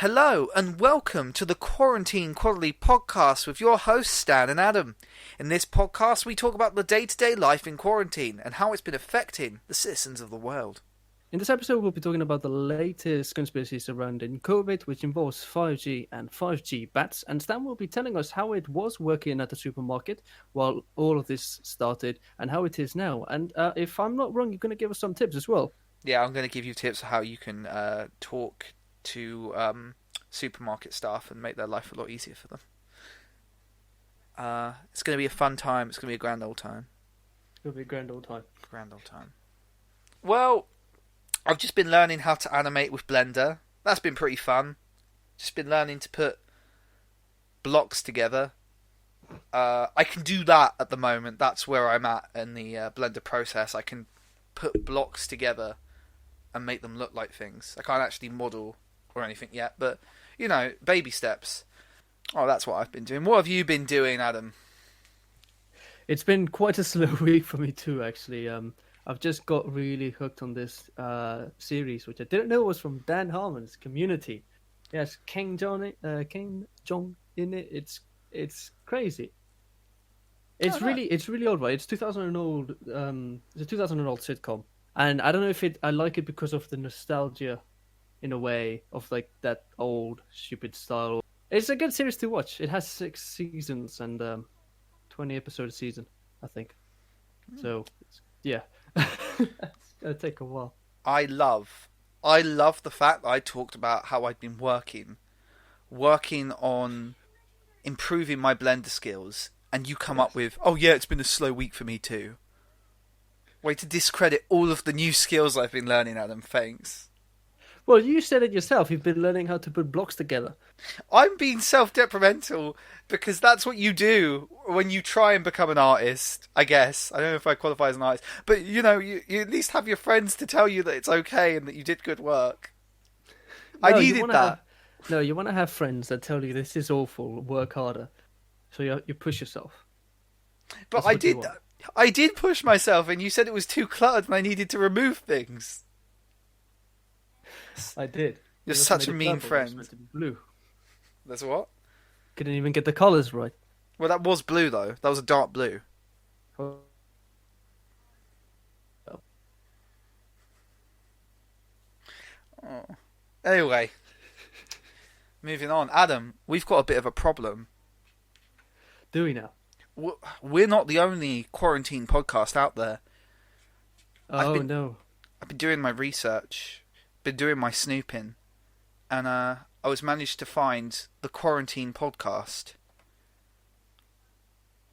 Hello and welcome to the Quarantine Quality Podcast with your hosts Stan and Adam. In this podcast we talk about the day-to-day life in quarantine and how it's been affecting the citizens of the world. In this episode we'll be talking about the latest conspiracies surrounding COVID, which involves 5G and 5G bats, and Stan will be telling us how it was working at the supermarket while all of this started and how it is now. And if I'm not wrong, you're going to give us some tips as well. Yeah, I'm going to give you tips on how you can talk to supermarket staff and make their life a lot easier for them. It's going to be a fun time. It's going to be a grand old time. It'll be a grand old time. Grand old time. Well, I've just been learning how to animate with Blender. That's been pretty fun. Just been learning to put blocks together. I can do that at the moment. That's where I'm at in the Blender process. I can put blocks together and make them look like things. I can't actually model or anything yet, but, you know, baby steps. Oh, that's what I've been doing. What have you been doing, Adam? It's been quite a slow week for me too, actually. I've just got really hooked on this series, which I didn't know was from Dan Harmon's Community. Yes, King Jong in it. It's crazy. It's really old, right? It's 2000 old. It's a 2000 old sitcom, and I don't know if I like it because of the nostalgia, in a way, of like that old stupid style. It's a good series to watch. It has 6 seasons and 20 episodes a season, I think. So yeah, it's gonna take a while. I love the fact that I talked about how I'd been working on improving my Blender skills, and you come up with, oh yeah, it's been a slow week for me too. Way to discredit all of the new skills I've been learning, Adam. Thanks. Well, you said it yourself. You've been learning how to put blocks together. I'm being self-detrimental because that's what you do when you try and become an artist, I guess. I don't know if I qualify as an artist. But, you know, you at least have your friends to tell you that it's okay and that you did good work. I needed that. You want to have friends that tell you this is awful, work harder. So you push yourself. But I did push myself, and you said it was too cluttered and I needed to remove things. I did. You're such a mean friend. It was meant to be blue. That's what? Couldn't even get the colours right. Well, that was blue, though. That was a dark blue. Oh. Oh. Anyway. Moving on. Adam, we've got a bit of a problem. Do we now? We're not the only quarantine podcast out there. No. I've been doing my research, been doing my snooping, and I was managed to find the Quarantine Podcast.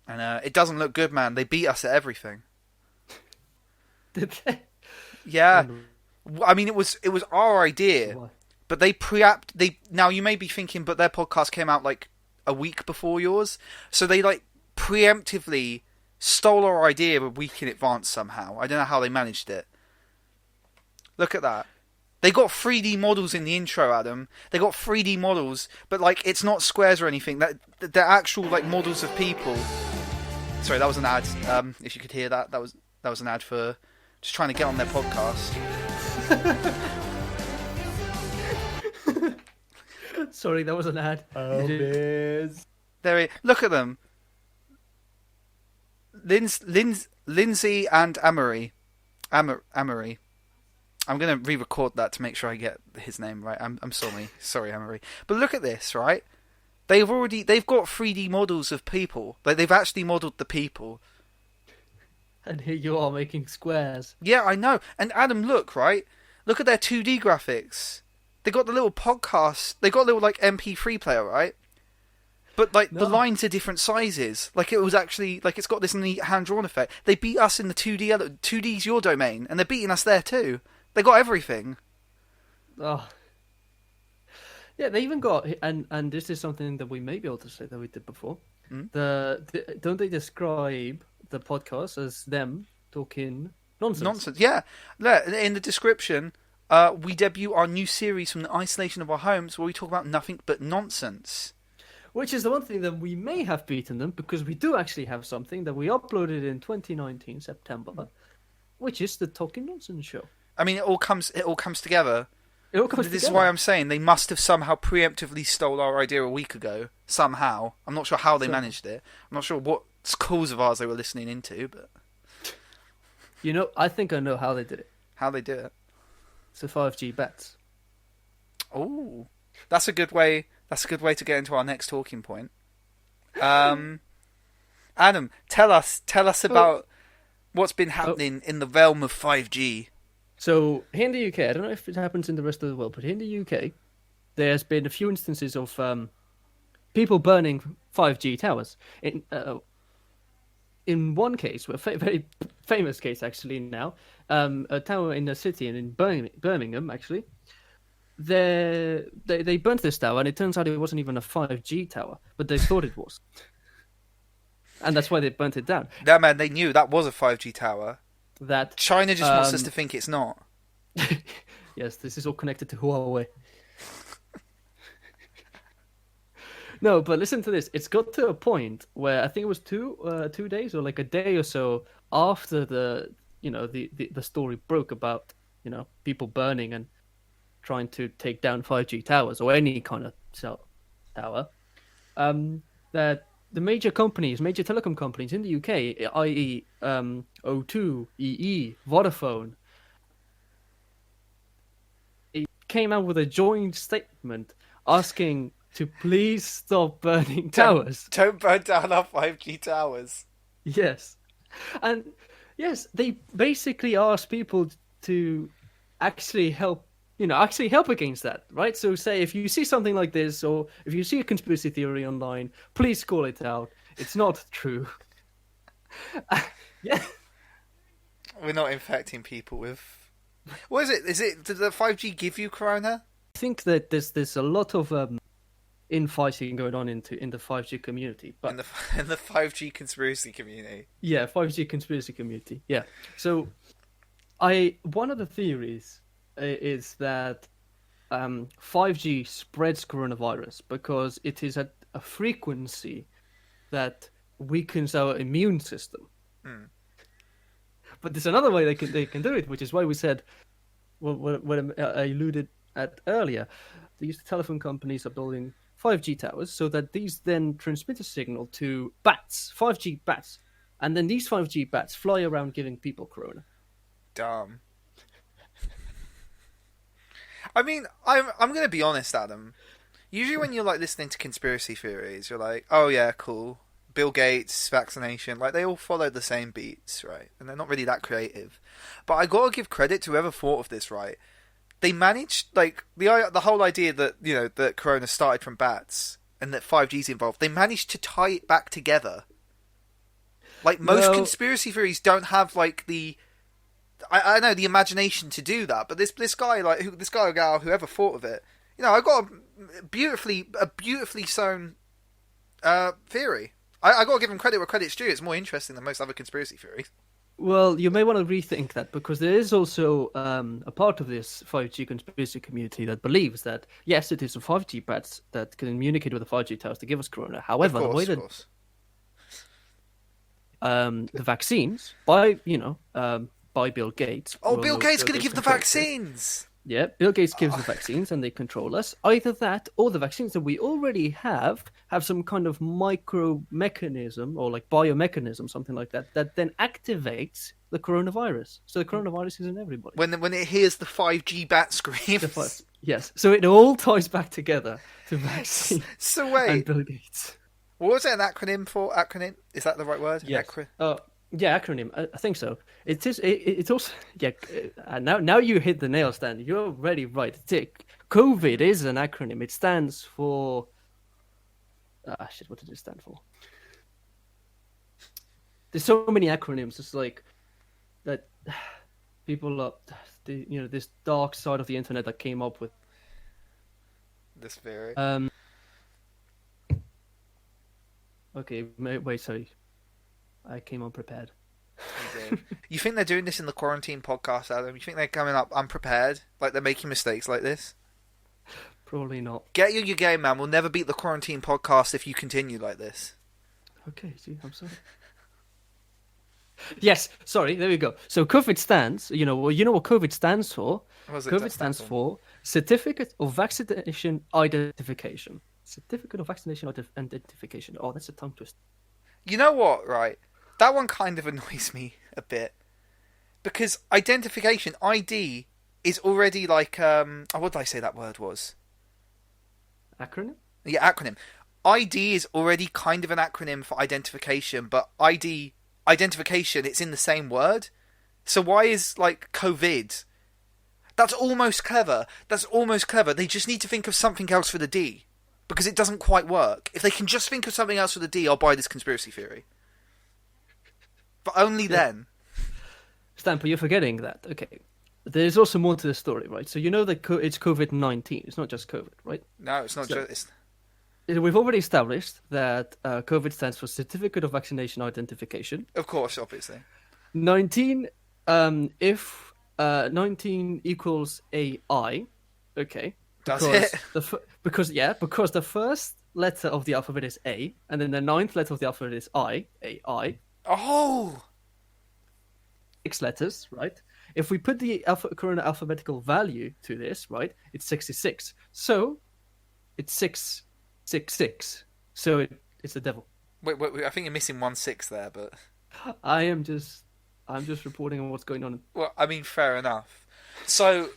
And it doesn't look good, man. They beat us at everything. Did they? Yeah. I mean, it was our idea, but they now you may be thinking, but their podcast came out like a week before yours, so they like preemptively stole our idea a week in advance somehow. I don't know how they managed it. Look at that. They got 3D models in the intro, Adam. They got 3D models, but like it's not squares or anything. They're actual like models of people. Sorry, that was an ad. If you could hear that, that was an ad for just trying to get on their podcast. Sorry, that was an ad. Look at them. Lindsay and Amory. Amory. I'm going to re-record that to make sure I get his name right. I'm sorry, Amory. But look at this, right? They've got 3D models of people. Like they've actually modelled the people. And here you are making squares. Yeah, I know. And Adam, look, right? Look at their 2D graphics. They got the little podcast. They got a little like MP3 player, right? But like the lines are different sizes. Like it was actually like it's got this neat hand-drawn effect. They beat us in the 2D. 2D's your domain, and they're beating us there too. They got everything. Oh. Yeah, they even got, and this is something that we may be able to say that we did before. Don't they describe the podcast as them talking nonsense? Nonsense, yeah. In the description, we debut our new series from the isolation of our homes where we talk about nothing but nonsense. Which is the one thing that we may have beaten them, because we do actually have something that we uploaded in 2019, September, which is the Talking Nonsense Show. I mean, it all comes together. It all comes This is together. why I'm saying they must have somehow preemptively stole our idea a week ago. Somehow. I'm not sure how they managed it. I'm not sure what calls of ours they were listening into, but I think I know how they did it. how they do it. It's the 5G bats. Oh, that's a good way. That's a good way to get into our next talking point. Adam, tell us about what's been happening in the realm of 5G. So here in the UK, I don't know if it happens in the rest of the world, but here in the UK, there's been a few instances of people burning 5G towers. In one case, a very famous case actually now, a tower in a city in Birmingham actually, they burnt this tower, and it turns out it wasn't even a 5G tower, but they thought it was, and that's why they burnt it down. Yeah, man, they knew that was a 5G tower. That China just wants us to think it's not. Yes, this is all connected to Huawei. No, but listen to this. It's got to a point where I think it was 2 days or like a day or so after the story broke about people burning and trying to take down 5G towers or any kind of cell tower. That the major telecom companies in the UK, i.e., O2, EE, Vodafone, it came out with a joint statement asking to please stop burning towers. Don't burn down our 5G towers. Yes. And yes, they basically asked people to actually help against that, right? So say if you see something like this, or if you see a conspiracy theory online, please call it out. It's not true. Yeah. We're not infecting people with... What is it? Did the 5G give you corona? I think that there's a lot of infighting going on in the 5G community, but in the 5G conspiracy community. Yeah, 5G conspiracy community. Yeah. So, one of the theories is that 5G spreads coronavirus because it is at a frequency that weakens our immune system. Mm. But there's another way they can do it, which is why we said, what I alluded at earlier, these telephone companies are building 5G towers so that these then transmit a signal to bats, 5G bats, and then these 5G bats fly around giving people corona. Dumb. I mean, I'm going to be honest, Adam. Usually when you're like listening to conspiracy theories, you're like, oh yeah, cool. Bill Gates, vaccination, like they all follow the same beats, right? And they're not really that creative. But I gotta give credit to whoever thought of this, right? They managed, like, the whole idea that, that corona started from bats and that 5G's involved, they managed to tie it back together. Like, most conspiracy theories don't have, like, I know, the imagination to do that, but this guy, like, this guy or gal, whoever thought of it, I got a beautifully sewn theory. I got to give him credit where credit's due. It's more interesting than most other conspiracy theories. Well, you may want to rethink that, because there is also a part of this 5G conspiracy community that believes that, yes, it is the 5G bats that can communicate with the 5G towers to give us corona. However, the way that the vaccines by Bill Gates. Oh, Bill Gates going to give the vaccines! Yeah, Bill Gates gives the vaccines and they control us. Either that or the vaccines that we already have some kind of micro mechanism or like biomechanism, something like that, that then activates the coronavirus. So the coronavirus is in everybody. When it hears the 5G bat screams. Yes, so it all ties back together to vaccine. So wait. And Bill Gates. What was it an acronym for? Acronym? Is that the right word? Yes. Yeah, acronym. I think so. It is. It's also Now you hit the nail, Stan. You're already right. COVID is an acronym. It stands for. What did it stand for? There's so many acronyms. It's like that. People are, this dark side of the internet that came up with this theory. Okay, wait. Sorry. I came unprepared. You think they're doing this in the quarantine podcast, Adam? You think they're coming up unprepared? Like they're making mistakes like this? Probably not. Get your game, man. We'll never beat the quarantine podcast if you continue like this. Okay, see, I'm sorry. Yes, sorry, there we go. So COVID stands, what COVID stands for? COVID stands for Certificate of vaccination identification. Certificate of vaccination identification. Oh, that's a tongue twister. You know what, right? That one kind of annoys me a bit. Because identification, ID, is already like, what did I say that word was? Acronym? Yeah, acronym. ID is already kind of an acronym for identification, but identification, it's in the same word. So why is, like, COVID? That's almost clever. They just need to think of something else for the D. Because it doesn't quite work. If they can just think of something else for the D, I'll buy this conspiracy theory. But only then. Stamper, you're forgetting that. Okay. There's also more to the story, right? So you know that it's COVID-19. It's not just COVID, right? No, it's not just... We've already established that COVID stands for Certificate of Vaccination Identification. Of course, obviously. 19, if 19 equals AI, okay. Does it? Because the first letter of the alphabet is A, and then the ninth letter of the alphabet is I, AI. Oh! 6 letters, right? If we put the corona alphabetical value to this, right, it's 66. So it's 666. So it's the devil. Wait, I think you're missing 1 6 there, but I'm just reporting on what's going on. Well, I mean, fair enough. So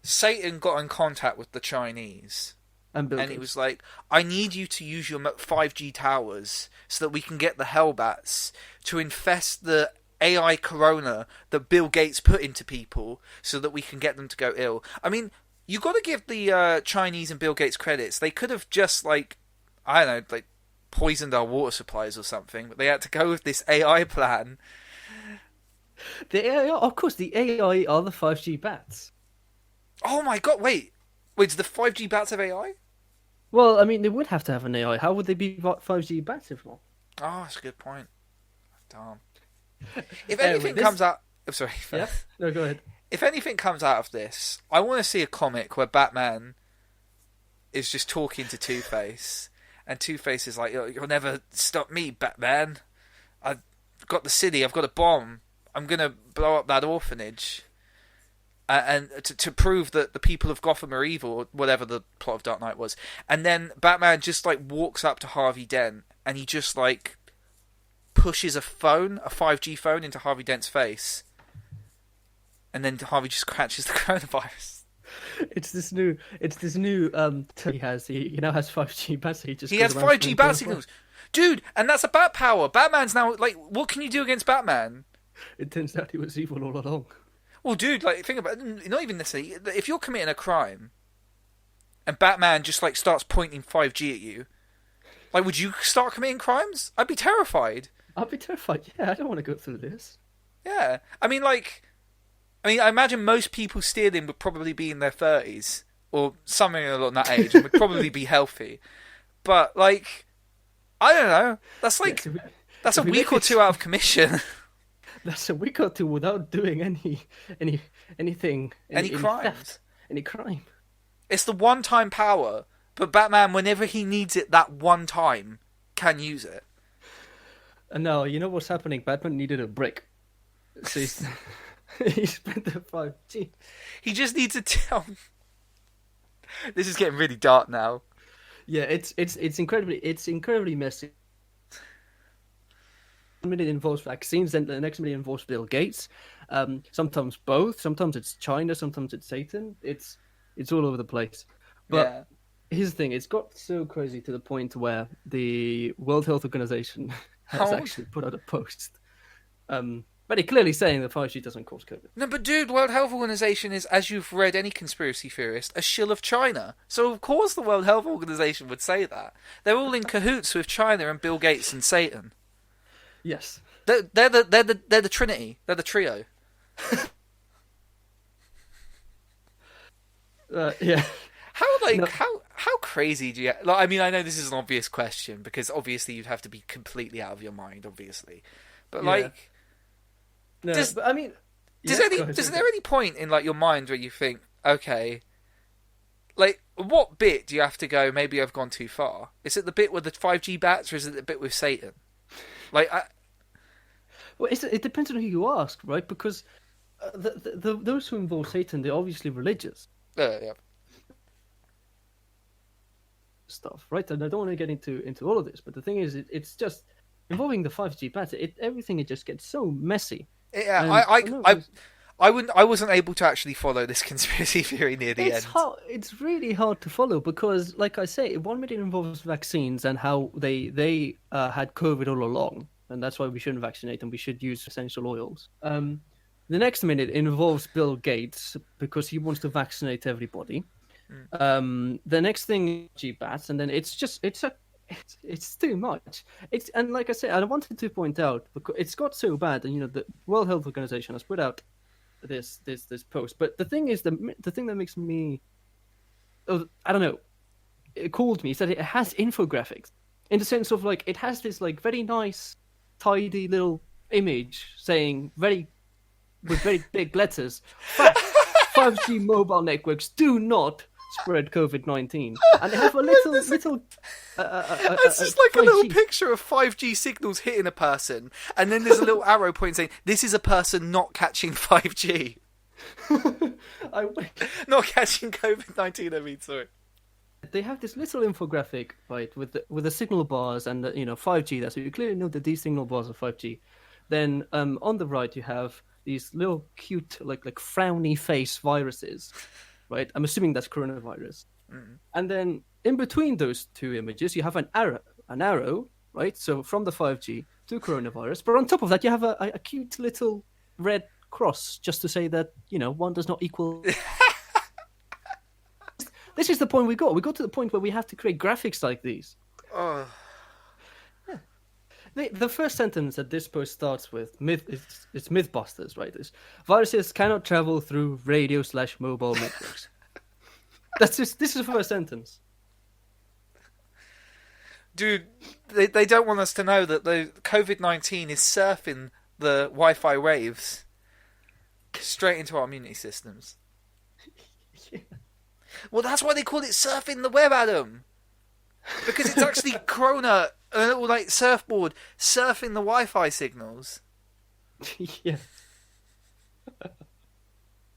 Satan got in contact with the Chinese. And he was like, I need you to use your 5G towers so that we can get the Hellbats to infest the AI corona that Bill Gates put into people so that we can get them to go ill. I mean, you got to give the Chinese and Bill Gates credits. They could have just, like, I don't know, like, poisoned our water supplies or something, but they had to go with this AI plan. The AI, of course, the AI are the 5G bats. Oh my god, wait, do the 5G bats have AI? Well, I mean, they would have to have an AI. How would they be 5G bats if not? Oh, that's a good point. Damn. If anything comes out... I'm sorry. Yeah? No, go ahead. If anything comes out of this, I want to see a comic where Batman is just talking to Two-Face, and Two-Face is like, you'll never stop me, Batman. I've got the city, I've got a bomb. I'm going to blow up that orphanage. And to prove that the people of Gotham are evil, or whatever the plot of Dark Knight was. And then Batman just, like, walks up to Harvey Dent, and he just, like, pushes a 5G phone into Harvey Dent's face. And then Harvey just catches the coronavirus. It's this new he has. He now has 5G bats. He has 5G bat signals. Dude, and that's a bat power. Batman's now, like, what can you do against Batman? It turns out he was evil all along. Well, dude, like, think about it. Not even necessarily. If you're committing a crime, and Batman just, like, starts pointing 5G at you, like, would you start committing crimes? I'd be terrified. I'd be terrified. Yeah, I don't want to go through this. Yeah. I imagine most people stealing would probably be in their 30s, or something along that age, and would probably be healthy. But, like, I don't know. That's like, that's a week or two out of commission. That's a week or two without doing anything, Any crimes. Theft, any crime. It's the one-time power, but Batman, whenever he needs it that one time, can use it. And now, you know what's happening? Batman needed a brick. So he spent the 5G. He just needs to tell... This is getting really dark now. Yeah, it's incredibly messy. 1 minute involves vaccines, then the next minute involves Bill Gates. Sometimes both. Sometimes it's China. Sometimes it's Satan. It's all over the place. But here's the thing: it's got so crazy to the point where the World Health Organization has actually put out a post, very clearly saying that 5G doesn't cause COVID. No, but dude, World Health Organization is, as you've read any conspiracy theorist, a shill of China. So of course the World Health Organization would say that. They're all in cahoots with China and Bill Gates and Satan. Yes, they're the Trinity. They're the trio. Yeah. How crazy do you? Like, I mean, I know this is an obvious question because obviously you'd have to be completely out of your mind, obviously. But like, no, but I mean, is there any point in like your mind where you think, okay, like what bit do you have to go? Maybe I've gone too far. Is it the bit with the 5G bats, or is it the bit with Satan? Like, well, it depends on who you ask, right? Because those who involve Satan, they're obviously religious Yeah. stuff, right? And I don't want to get into all of this, but the thing is, it's just involving the 5G pattern. Everything it just gets so messy. Yeah, And I wasn't able to actually follow this conspiracy theory near the end. It's really hard to follow because, like I say, 1 minute involves vaccines and how they had COVID all along, and that's why we shouldn't vaccinate them. We should use essential oils. The next minute involves Bill Gates because he wants to vaccinate everybody. The next thing, G-bats, and then it's too much. And like I said, I wanted to point out because it's got so bad, and the World Health Organization has put out this post. But the thing is, the thing that makes me, I don't know, it called me is that it has infographics in the sense of like it has this like very nice, tidy little image saying with very big letters, 5G mobile networks do not spread COVID-19, and they have a little. It's just like 5G. A little picture of 5G signals hitting a person, and then there's a little arrow point saying, "This is a person not catching 5G." Not catching COVID-19. I mean, sorry. They have this little infographic, right, with the signal bars and 5G there, so you clearly know that these signal bars are 5G. Then on the right you have these little cute like frowny face viruses. Right, I'm assuming that's coronavirus. And then in between those two images, you have an arrow, right? So from the 5G to coronavirus, but on top of that, you have a cute little red cross just to say that one does not equal. This is the point we got. We got to the point where we have to create graphics like these. Oh. Yeah. The first sentence that this post starts with, it's Mythbusters, right? It's, viruses cannot travel through radio/mobile networks. This is the first sentence. Dude, they don't want us to know that the COVID-19 is surfing the Wi-Fi waves straight into our immunity systems. Yeah. Well, that's why they call it surfing the web, Adam. Because it's actually Corona, a little like surfboard, surfing the Wi-Fi signals. Yeah.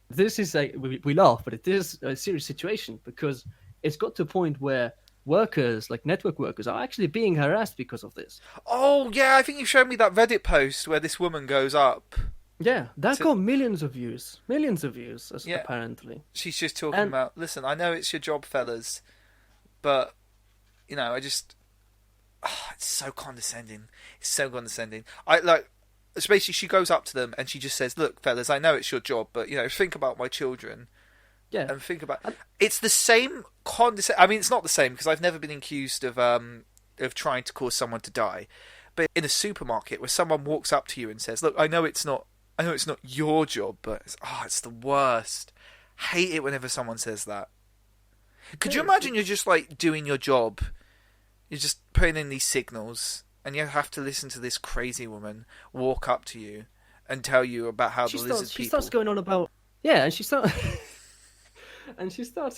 This is we laugh, but it is a serious situation because it's got to a point where workers, like network workers, are actually being harassed because of this. Oh, yeah, I think you showed me that Reddit post where this woman goes up. Yeah, that got millions of views, apparently. She's just talking about, listen, I know it's your job, fellas, but I just, it's so condescending. It's so condescending. So basically she goes up to them and she just says, look, fellas, I know it's your job, but, think about my children. Yeah. And think about, it's the same I mean, it's not the same because I've never been accused of trying to cause someone to die. But in a supermarket where someone walks up to you and says, look, I know it's not your job, but it's the worst. Hate it whenever someone says that. Could you imagine you're just like doing your job, you're just putting in these signals, and you have to listen to this crazy woman walk up to you and tell you about how the lizard people... She starts going on about... Yeah, and she starts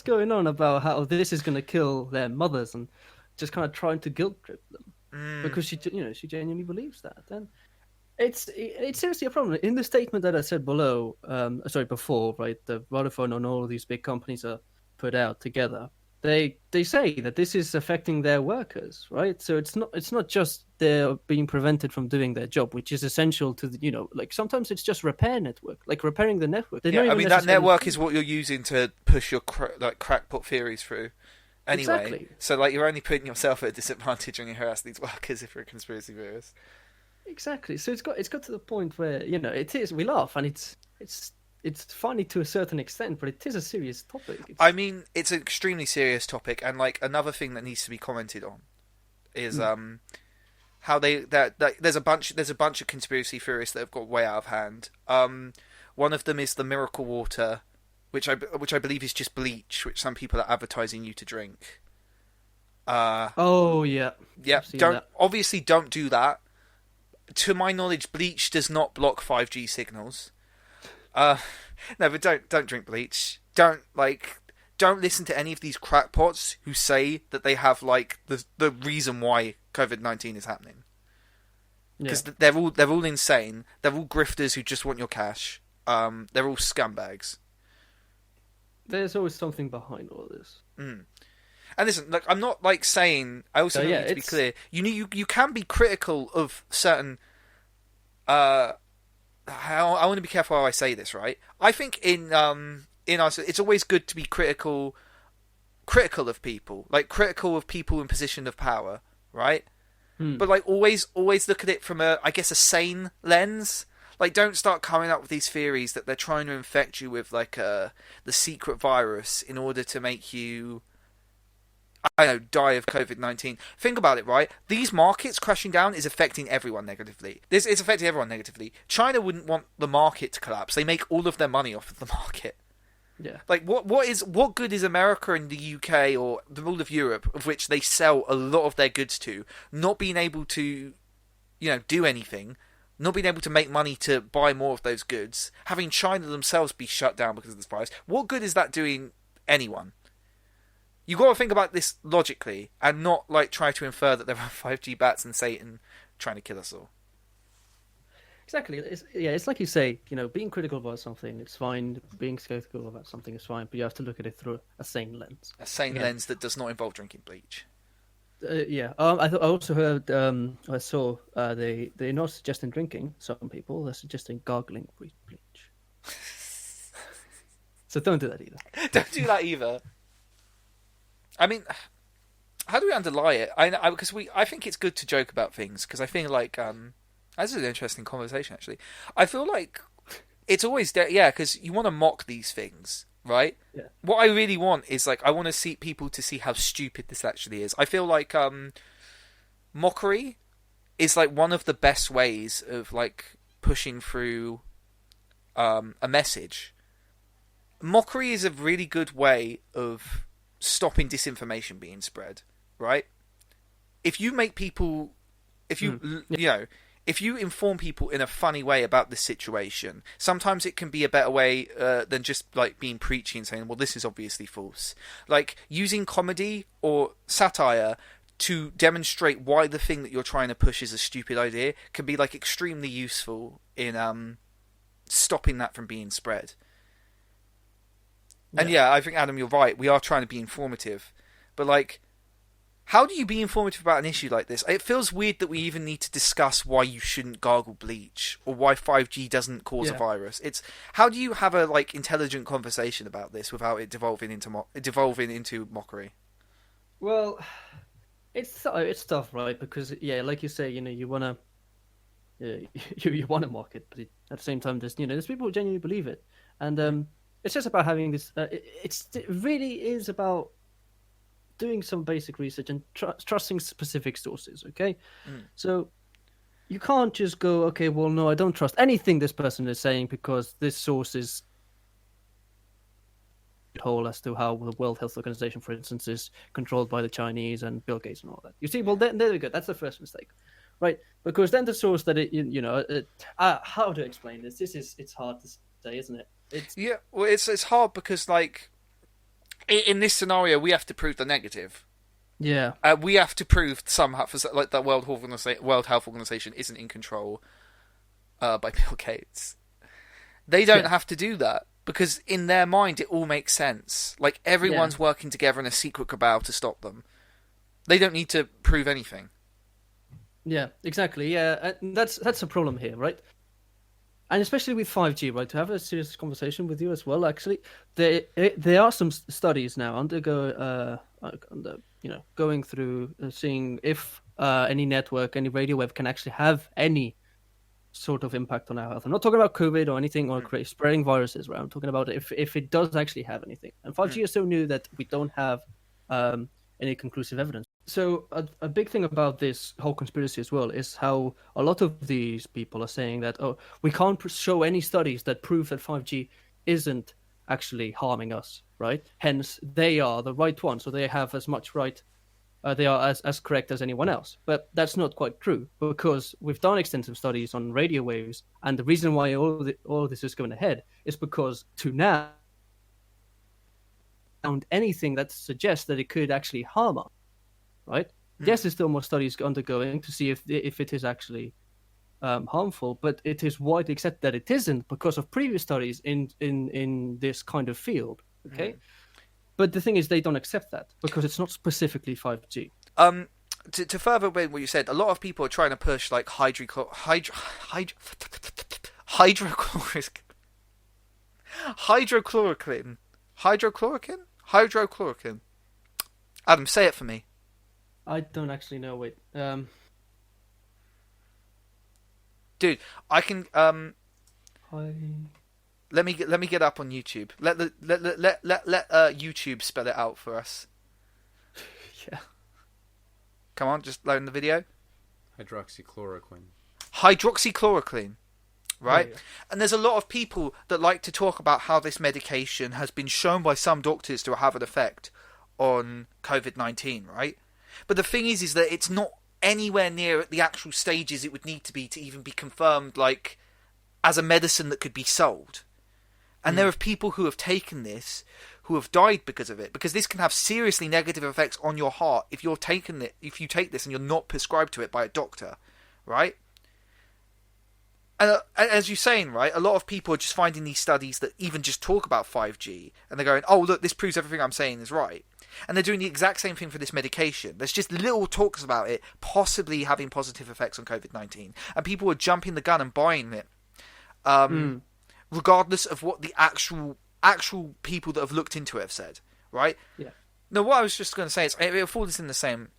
going on about how this is going to kill their mothers and just kind of trying to guilt trip them. Because she genuinely believes that. And it's seriously a problem. In the statement that I said before, right, the Vodafone and all of these big companies are put out together. They say that this is affecting their workers, right? So it's not just they're being prevented from doing their job, which is essential to the, like sometimes it's just repair network, like repairing the network. I mean that network is what you're using to push your crackpot theories through. Anyway, exactly. So like you're only putting yourself at a disadvantage when you harass these workers if you're a conspiracy theorist. Exactly. So it's got to the point where it is. We laugh and it's funny to a certain extent, but it is a serious topic. I mean, it's an extremely serious topic, and like another thing that needs to be commented on is how there's a bunch of conspiracy theorists that have got way out of hand. One of them is the miracle water, which I believe is just bleach, which some people are advertising you to drink. Oh yeah. Yeah. Don't do that. To my knowledge, bleach does not block 5G signals. No, but don't drink bleach. Don't listen to any of these crackpots who say that they have like the reason why COVID-19 is happening. Because they're all insane. They're all grifters who just want your cash. they're all scumbags. There's always something behind all this. Mm. And listen, like I'm not like saying. I also need to be clear. You can be critical of certain. I want to be careful how I say this, right? I think in us, it's always good to be critical of people, like critical of people in position of power, right? But like always look at it from a sane lens. Like don't start coming up with these theories that they're trying to infect you with like the secret virus in order to make you, I don't know, die of COVID-19. Think about it, right? These markets crashing down is affecting everyone negatively. It's affecting everyone negatively. China wouldn't want the market to collapse. They make all of their money off of the market. Yeah. Like what good is America and the UK or the whole of Europe, of which they sell a lot of their goods to, not being able to, do anything, not being able to make money to buy more of those goods, having China themselves be shut down because of this virus? What good is that doing anyone? You got to think about this logically and not like try to infer that there are 5G bats and Satan trying to kill us all. Exactly. It's like you say, being critical about something, it's fine. Being skeptical about something is fine, but you have to look at it through a sane lens. A sane lens that does not involve drinking bleach. I also heard, I saw they're not suggesting drinking. Some people they're suggesting gargling bleach. So don't do that either. Don't do that either. I mean, how do we underlie it? I think it's good to joke about things because I feel like this is an interesting conversation actually. I feel like it's always because you want to mock these things, right? Yeah. What I really want is like I want to see people to see how stupid this actually is. I feel like mockery is like one of the best ways of like pushing through a message. Mockery is a really good way of stopping disinformation being spread, right? If you make people, if you inform people in a funny way about this situation, sometimes it can be a better way than just like being preachy and saying, well, this is obviously false. Like using comedy or satire to demonstrate why the thing that you're trying to push is a stupid idea can be like extremely useful in stopping that from being spread. And I think, Adam, you're right. We are trying to be informative. But, like, how do you be informative about an issue like this? It feels weird that we even need to discuss why you shouldn't gargle bleach or why 5G doesn't cause a virus. It's how do you have a, like, intelligent conversation about this without it devolving into mockery? Well, it's tough, right? Because, like you say, you want to you want to mock it, but at the same time, there's people who genuinely believe it. And it's just about having this. It really is about doing some basic research and trusting specific sources. Okay, so you can't just go, okay, well, no, I don't trust anything this person is saying because this source is whole as to how the World Health Organization, for instance, is controlled by the Chinese and Bill Gates and all that. You see, well, there we go. That's the first mistake, right? Because then the source that how to explain this? It's hard to say, isn't it? It's hard because like in this scenario we have to prove the negative. Yeah, we have to prove somehow like the World Health Organization isn't in control by Bill Gates. They don't have to do that because in their mind it all makes sense. Like everyone's working together in a secret cabal to stop them. They don't need to prove anything. Yeah, exactly. Yeah, that's a problem here, right? And especially with 5G, right? To have a serious conversation with you as well. Actually, there are some studies now going through seeing if any network, any radio wave can actually have any sort of impact on our health. I'm not talking about COVID or anything or spreading viruses, right? I'm talking about if it does actually have anything. And 5G is so new that we don't have any conclusive evidence. So a big thing about this whole conspiracy as well is how a lot of these people are saying that, we can't show any studies that prove that 5G isn't actually harming us, right? Hence, they are the right ones, so they have as much right, they are as correct as anyone else. But that's not quite true because we've done extensive studies on radio waves, and the reason why all of this is going ahead is because to now, found anything that suggests that it could actually harm us. Right? Yes, there's still more studies undergoing to see if it is actually harmful, but it is widely accepted that it isn't because of previous studies in this kind of field. Okay, but the thing is, they don't accept that because it's not specifically 5G. To further what you said, a lot of people are trying to push like hydrochloroquine. Adam, say it for me. I don't actually know it. Dude, I can I... let me get up on YouTube. Let YouTube spell it out for us. Yeah. Come on, just load the video. Hydroxychloroquine. Hydroxychloroquine. Right? Yeah. And there's a lot of people that like to talk about how this medication has been shown by some doctors to have an effect on COVID-19, right? But the thing is that it's not anywhere near at the actual stages it would need to be to even be confirmed, like, as a medicine that could be sold. And there are people who have taken this who have died because of it, because this can have seriously negative effects on your heart if you take this and you're not prescribed to it by a doctor, right? And as you're saying, right, a lot of people are just finding these studies that even just talk about 5G, and they're going, oh, look, this proves everything I'm saying is right. And they're doing the exact same thing for this medication. There's just little talks about it possibly having positive effects on COVID-19. And people are jumping the gun and buying it, regardless of what the actual people that have looked into it have said, right? Yeah. No, what I was just going to say is it falls in the same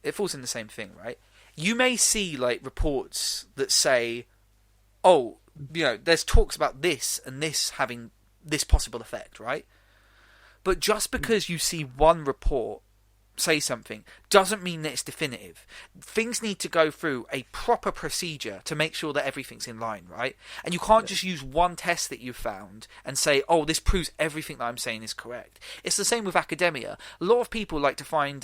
thing, right? You may see like reports that say, oh, you know, there's talks about this and this having this possible effect, right? But just because you see one report say something doesn't mean that it's definitive. Things need to go through a proper procedure to make sure that everything's in line, right? And you can't just use one test that you found and say, oh, this proves everything that I'm saying is correct. It's the same with academia. A lot of people like to find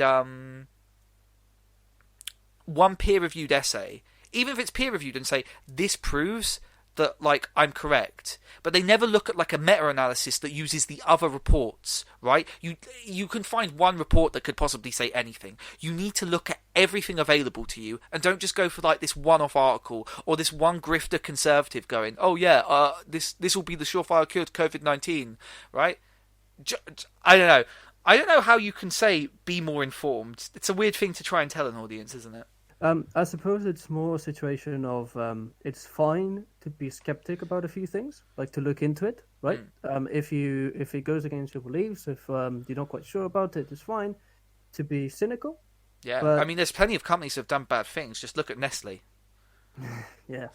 one peer-reviewed essay, even if it's peer-reviewed, and say, this proves that, like, I'm correct. But they never look at, like, a meta-analysis that uses the other reports, right? You can find one report that could possibly say anything. You need to look at everything available to you, and don't just go for, like, this one-off article, or this one grifter conservative going, oh, yeah, this will be the surefire cure to COVID-19, right? I don't know. I don't know how you can say, be more informed. It's a weird thing to try and tell an audience, isn't it? I suppose it's more a situation of it's fine to be skeptic about a few things, like to look into it, right? If it goes against your beliefs, if you're not quite sure about it, it's fine to be cynical. Yeah, but... I mean, there's plenty of companies that have done bad things. Just look at Nestle. Yeah.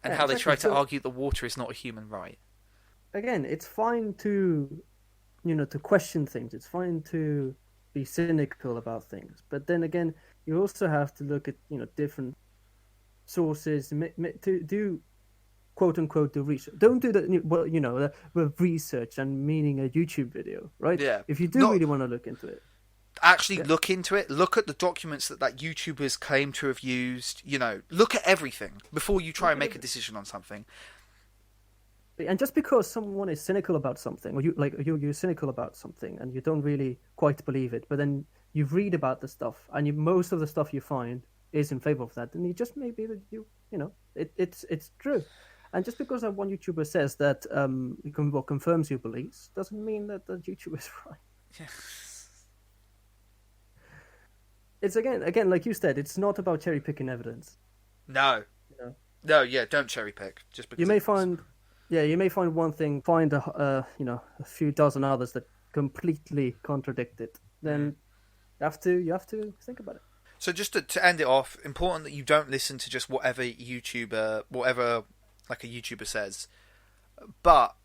And how they try to argue that water is not a human right. Again, it's fine to, to question things. It's fine to be cynical about things, but then again, you also have to look at different sources to do quote unquote the research. Don't do the research and meaning a YouTube video, right? Yeah. If you do really want to look into it, actually look into it. Look at the documents that YouTubers claim to have used. Look at everything before you try and make a decision on something. And just because someone is cynical about something, or you're cynical about something, and you don't really quite believe it, but then you read about the stuff, and most of the stuff you find is in favor of that, then you just maybe that it's true. And just because one YouTuber says that confirms your beliefs doesn't mean that the YouTuber is right. Yeah. It's again, like you said, it's not about cherry picking evidence. No. No, yeah, don't cherry pick. Just because you may find one thing, find a few dozen others that completely contradict it. Then you have to think about it. So just to end it off, important that you don't listen to just whatever like a YouTuber says. But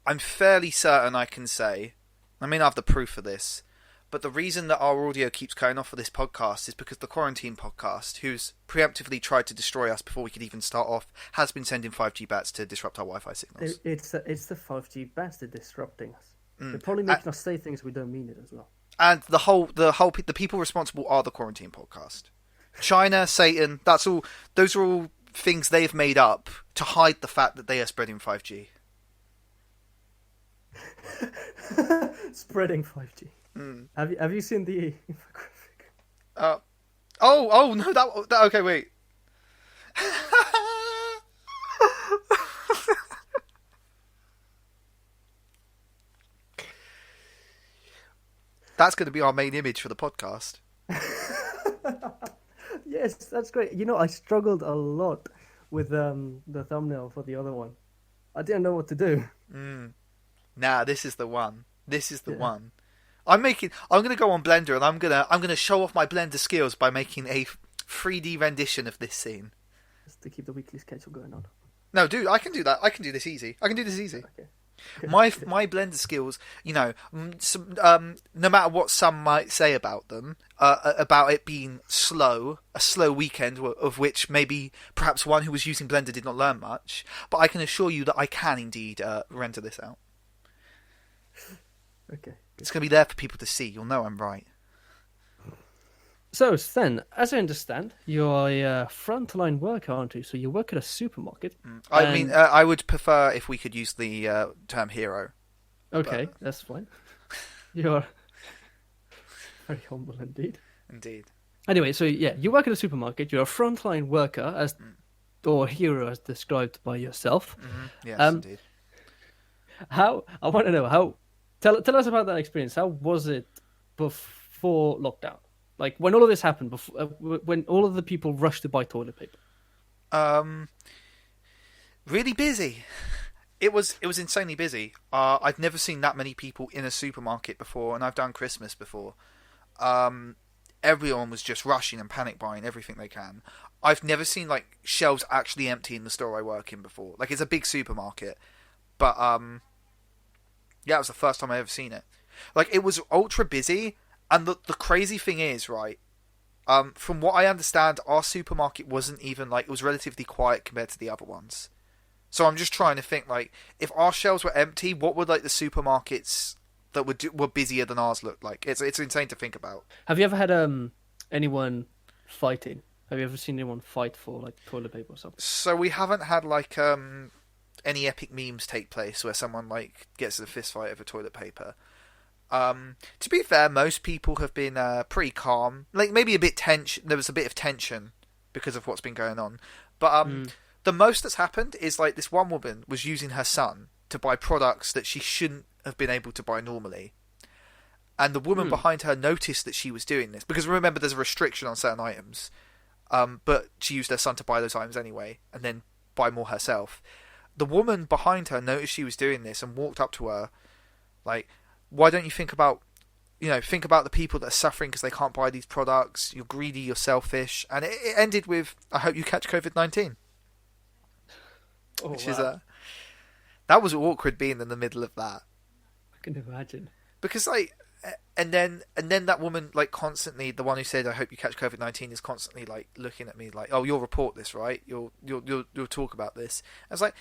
I'm fairly certain I can say, I mean I have the proof for this, but the reason that our audio keeps going off for this podcast is because the Quarantine podcast, who's preemptively tried to destroy us before we could even start off, has been sending 5G bats to disrupt our Wi-Fi signals. It's the 5G bats that are disrupting us. They're probably making us say things we don't mean it as well. And the people responsible are the Quarantine podcast. China, Satan, that's all. Those are all things they've made up to hide the fact that they are spreading 5G. Spreading 5G. Have you seen the infographic? No, that okay, wait. That's going to be our main image for the podcast. Yes, that's great. You know, I struggled a lot with the thumbnail for the other one. I didn't know what to do. Nah, this is the one. This is the one. I'm going to go on Blender and I'm going to show off my Blender skills by making a 3D rendition of this scene. Just to keep the weekly schedule going on. No, dude, I can do that. I can do this easy. Okay. My Blender skills, you know, no matter what some might say about them, about it being slow, a slow weekend of which maybe perhaps one who was using Blender did not learn much, but I can assure you that I can indeed render this out. Okay. It's going to be there for people to see. You'll know I'm right. So, Sven, as I understand, you're a frontline worker, aren't you? So you work at a supermarket. I mean, I would prefer if we could use the term hero. Okay, that's fine. You're very humble indeed. Indeed. Anyway, so yeah, you work at a supermarket. You're a frontline worker, or hero, as described by yourself. Mm-hmm. Yes, indeed. I want to know how. Tell us about that experience. How was it before lockdown? Like when all of this happened, when all of the people rushed to buy toilet paper. Really busy. It was insanely busy. I've never seen that many people in a supermarket before, and I've done Christmas before. Everyone was just rushing and panic buying everything they can. I've never seen like shelves actually empty in the store I work in before. Like it's a big supermarket, but yeah, it was the first time I ever seen it. Like it was ultra busy. And the crazy thing is, right, from what I understand, our supermarket wasn't even, like, it was relatively quiet compared to the other ones. So I'm just trying to think, like, if our shelves were empty, what would, like, the supermarkets that were busier than ours look like? It's insane to think about. Have you ever had anyone fighting? Have you ever seen anyone fight for, like, toilet paper or something? So we haven't had, like, any epic memes take place where someone, like, gets in a fist fight over toilet paper. To be fair, most people have been pretty calm. Like maybe a bit tension. There was a bit of tension because of what's been going on. But the most that's happened is like this one woman was using her son to buy products that she shouldn't have been able to buy normally. And the woman behind her noticed that she was doing this because remember there's a restriction on certain items. But she used her son to buy those items anyway and then buy more herself. The woman behind her noticed she was doing this and walked up to her like, why don't you think about the people that are suffering because they can't buy these products? You're greedy, you're selfish. And it ended with, I hope you catch COVID-19. Which is that was awkward being in the middle of that. I can imagine. Because like, and then that woman like constantly, the one who said, I hope you catch COVID-19 is constantly like looking at me like, oh, you'll report this, right? You'll talk about this. I was like,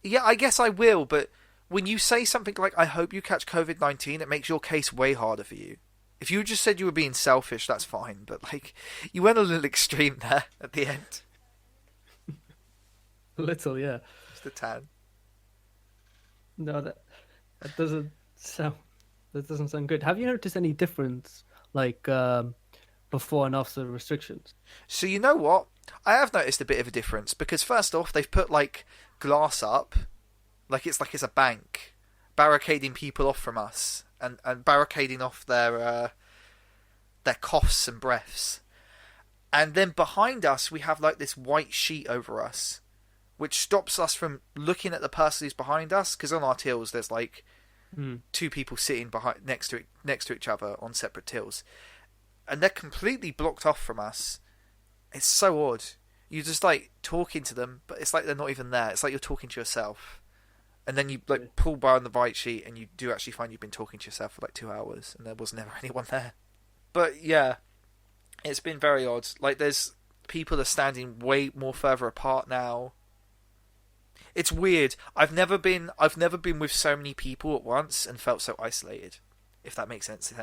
yeah, I guess I will, but when you say something like, I hope you catch COVID-19, it makes your case way harder for you. If you just said you were being selfish, that's fine. But, like, you went a little extreme there at the end. A little, yeah. Just a tad. No, that doesn't sound good. Have you noticed any difference, like, before and after the restrictions? So, you know what? I have noticed a bit of a difference. Because, first off, they've put, like, glass up. Like it's a bank, barricading people off from us and barricading off their coughs and breaths. And then behind us, we have like this white sheet over us, which stops us from looking at the person who's behind us. Because on our tills, there's like two people sitting next to each other on separate tills, and they're completely blocked off from us. It's so odd. You're just like talking to them, but it's like they're not even there. It's like you're talking to yourself. And then you like pull by on the right sheet and you do actually find you've been talking to yourself for like 2 hours and there was never anyone there. But yeah, it's been very odd. Like there's people are standing way more further apart now. It's weird. I've never been with so many people at once and felt so isolated. If that makes sense.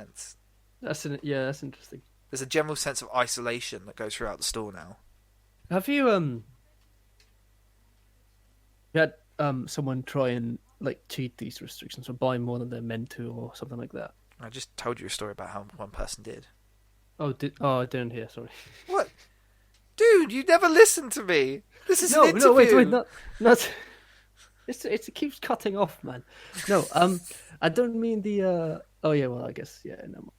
That's interesting. There's a general sense of isolation that goes throughout the store now. Have you had someone try and like cheat these restrictions or buy more than they're meant to or something like that? I just told you a story about how one person did. Oh, I didn't hear. Sorry. What, dude? You never listened to me. This is an interview. No, wait, not. It keeps cutting off, man. No, I don't mean the. Oh yeah, well I guess yeah. No.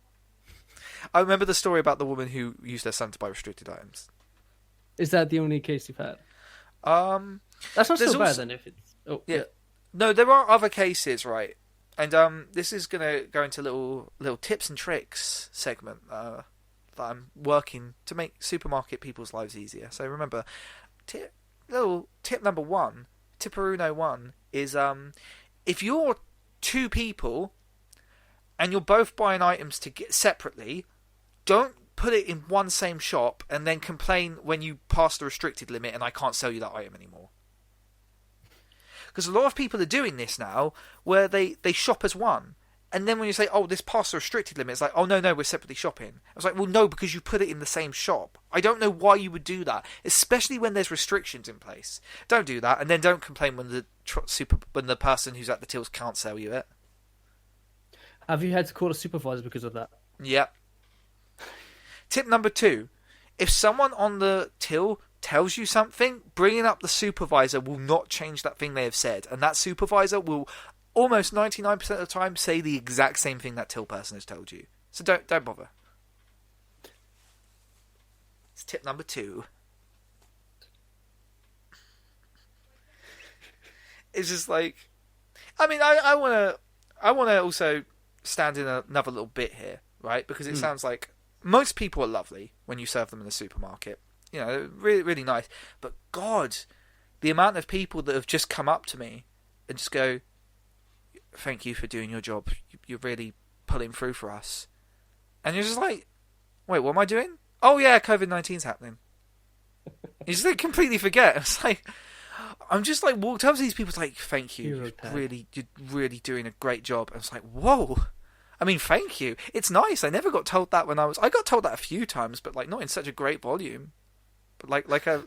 I remember the story about the woman who used her son to buy restricted items. Is that the only case you've had? That's not there's so bad also- then. If it's Yeah. No, there are other cases, right? And this is gonna go into little tips and tricks segment that I'm working to make supermarket people's lives easier. So remember, little tip number 1, Tipperuno 1 is if you're 2 people and you're both buying items to get separately, don't put it in one same shop and then complain when you pass the restricted limit and I can't sell you that item anymore. Because a lot of people are doing this now, where they shop as one, and then when you say, "Oh, this passed the restricted limit," it's like, "Oh no, we're separately shopping." I was like, "Well, no, because you put it in the same shop." I don't know why you would do that, especially when there's restrictions in place. Don't do that, and then don't complain when the person who's at the tills can't sell you it. Have you had to call a supervisor because of that? Yep. Tip number 2: if someone on the till tells you something, bringing up the supervisor will not change that thing they have said, and that supervisor will almost 99% of the time say the exact same thing that till person has told you. So don't bother. It's tip number 2. It's just like, I mean, I want to also stand in another little bit here, right? Because it sounds like most people are lovely when you serve them in a supermarket. You know, really, really nice. But God, the amount of people that have just come up to me and just go, "Thank you for doing your job. You're really pulling through for us." And you're just like, "Wait, what am I doing? Oh yeah, COVID-19's happening." You just like completely forget. It's like, I'm just like walked up to these people, it's like, "Thank you. You're really doing a great job." And it's like, whoa. I mean, thank you. It's nice. I never got told that I got told that a few times, but like not in such a great volume. But like a.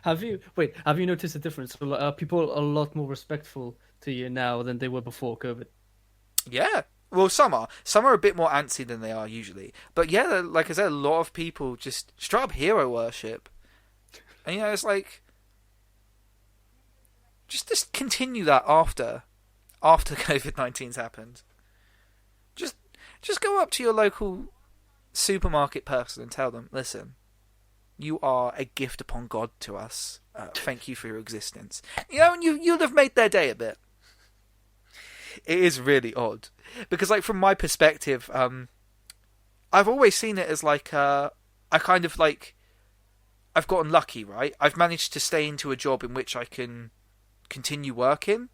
Have you noticed a difference? Are people a lot more respectful to you now than they were before COVID? Yeah. Well, some are a bit more antsy than they are usually. But yeah, like I said, a lot of people just straight up hero worship. And you know, it's like, just continue that after COVID-19's happened. Just go up to your local supermarket person and tell them, "Listen, you are a gift upon God to us. Thank you for your existence." You know, and you'll have made their day a bit. It is really odd. Because, like, from my perspective, I've always seen it as, like, I kind of, like, I've gotten lucky, right? I've managed to stay into a job in which I can continue working.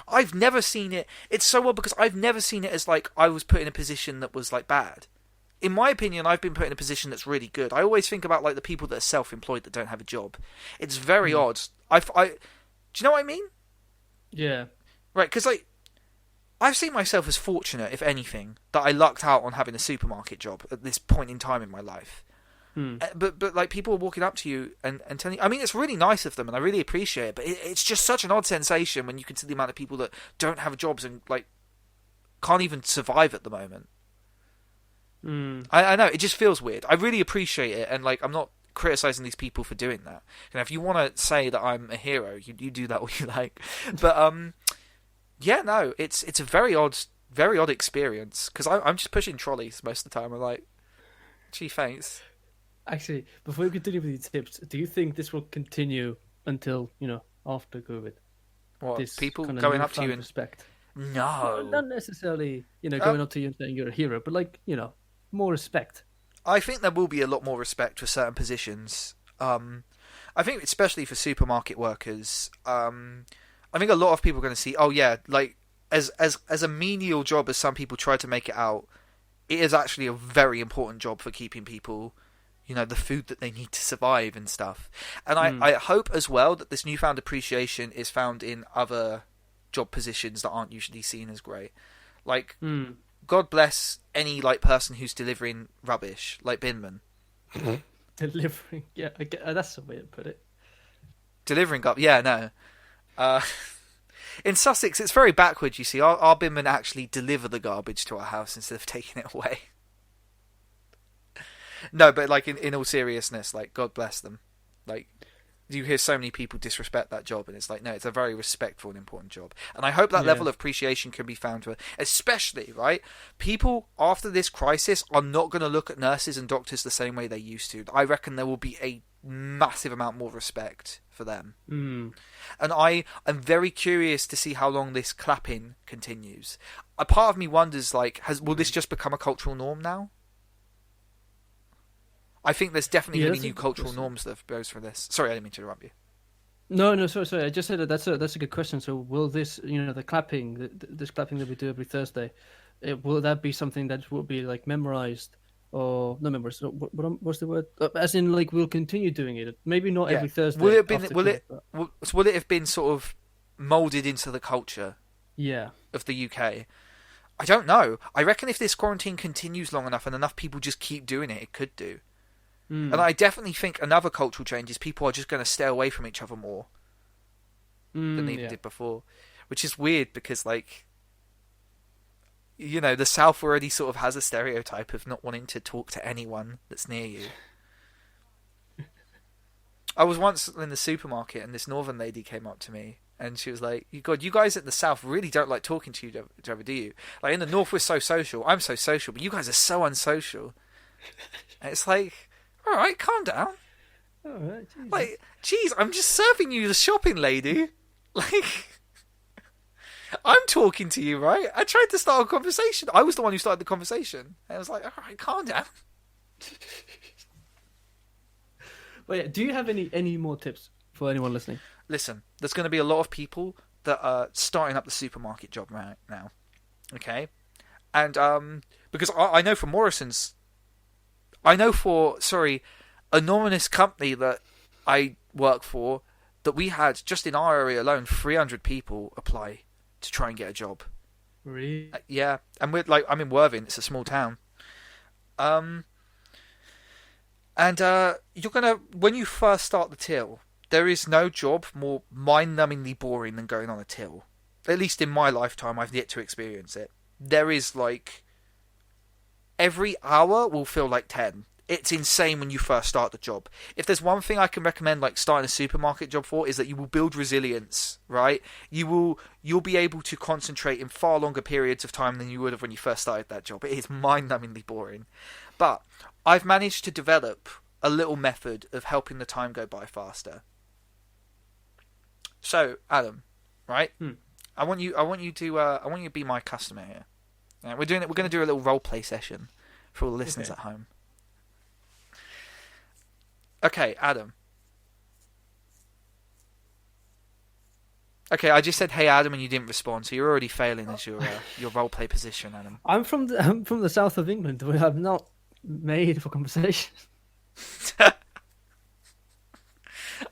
I've never seen it... It's so odd because I've never seen it as, like, I was put in a position that was, like, bad. In my opinion, I've been put in a position that's really good. I always think about, like, the people that are self-employed that don't have a job. It's very odd. Do you know what I mean? Yeah. Right, because, like, I've seen myself as fortunate, if anything, that I lucked out on having a supermarket job at this point in time in my life. But like, people are walking up to you and telling you... I mean, it's really nice of them, and I really appreciate it, but it's just such an odd sensation when you consider the amount of people that don't have jobs and, like, can't even survive at the moment. I know, it just feels weird. I really appreciate it, and, like, I'm not criticising these people for doing that. You know, if you want to say that I'm a hero, you do that all you like. But, yeah, no, it's a very odd experience, because I'm just pushing trolleys most of the time. I'm like, "Gee, thanks." Actually, before we continue with these tips, do you think this will continue until, after COVID? What, This people kind of going up to you newfound and... respect? No. Not necessarily, going up to you and saying you're a hero, but, like, more respect. I think there will be a lot more respect for certain positions. I think especially for supermarket workers. I think a lot of people are going to see, oh yeah, like, as a menial job as some people try to make it out, it is actually a very important job for keeping people, the food that they need to survive and stuff. And I hope as well that this newfound appreciation is found in other job positions that aren't usually seen as great. Like, God bless any, like, person who's delivering rubbish, like binman. Delivering, yeah, that's the way to put it. Delivering garbage, yeah, no. In Sussex, it's very backwards, you see. Our binmen actually deliver the garbage to our house instead of taking it away. No, but, like, in all seriousness, like, God bless them. Like, you hear so many people disrespect that job, and it's like, no, it's a very respectful and important job. And I hope that level of appreciation can be found for, especially, right? People after this crisis are not going to look at nurses and doctors the same way they used to. I reckon there will be a massive amount more respect for them. And I am very curious to see how long this clapping continues. A part of me wonders, like, will this just become a cultural norm now? I think there's definitely going to be new cultural norms that goes for this. Sorry, I didn't mean to interrupt you. No, sorry. I just said that's a good question. So will this, the clapping, this clapping that we do every Thursday, will that be something that will be like memorized or not memorized? What's the word? As in, like, we'll continue doing it. Maybe not every Thursday. Will it have been sort of molded into the culture? Yeah. Of the UK. I don't know. I reckon if this quarantine continues long enough and enough people just keep doing it, it could do. And I definitely think another cultural change is people are just going to stay away from each other more than they did before. Which is weird because, like, the South already sort of has a stereotype of not wanting to talk to anyone that's near you. I was once in the supermarket and this northern lady came up to me and she was like, God, you guys at the South really don't like talking to each other, do you? Like, in the North we're so social. I'm so social, but you guys are so unsocial. And it's like... All right, calm down. All right, like, geez, I'm just serving you the shopping, lady. Like, I'm talking to you, right? I tried to start a conversation. I was the one who started the conversation. And I was like, all right, calm down. Well, yeah, do you have any more tips for anyone listening? Listen, there's going to be a lot of people that are starting up the supermarket job right now. Okay? And because I know for Morrison's... anonymous company that I work for, that we had, just in our area alone, 300 people apply to try and get a job. Really? Yeah. And I'm in Worthing, it's a small town. You're gonna, when you first start the till, there is no job more mind-numbingly boring than going on a till. At least in my lifetime, I've yet to experience it. There is, like... Every hour will feel like 10. It's insane when you first start the job. If there's one thing I can recommend, like, starting a supermarket job for, is that you will build resilience, right? You'll be able to concentrate in far longer periods of time than you would have when you first started that job. It is mind-numbingly boring. But I've managed to develop a little method of helping the time go by faster. So, Adam, right? I want you to be my customer here. Yeah, we're going to do a little role play session for all the listeners at home. Okay, Adam. Okay, I just said hey Adam and you didn't respond, so you're already failing as your role play position, Adam. I'm from the south of England. We have not made for conversation.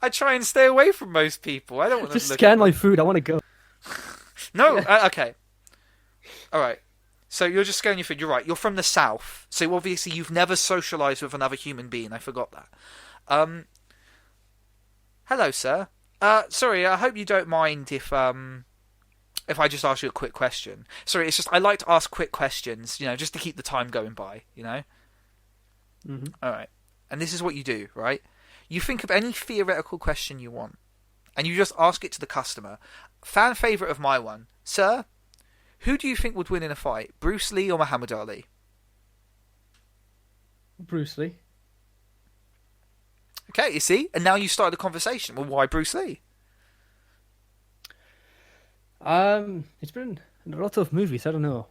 I try and stay away from most people. I don't want to just scan my food. I want to go. No, okay. All right. So you're just scanning your food. You're right. You're from the south, so obviously you've never socialised with another human being. I forgot that. Hello, sir. Sorry, I hope you don't mind if I just ask you a quick question. Sorry, it's just I like to ask quick questions, just to keep the time going by, Mm-hmm. All right. And this is what you do, right? You think of any theoretical question you want, and you just ask it to the customer. Fan favourite of my one. Sir, who do you think would win in a fight, Bruce Lee or Muhammad Ali? Bruce Lee. Okay, you see? And now you started the conversation. Well, why Bruce Lee? It's been in a lot of movies. I don't know.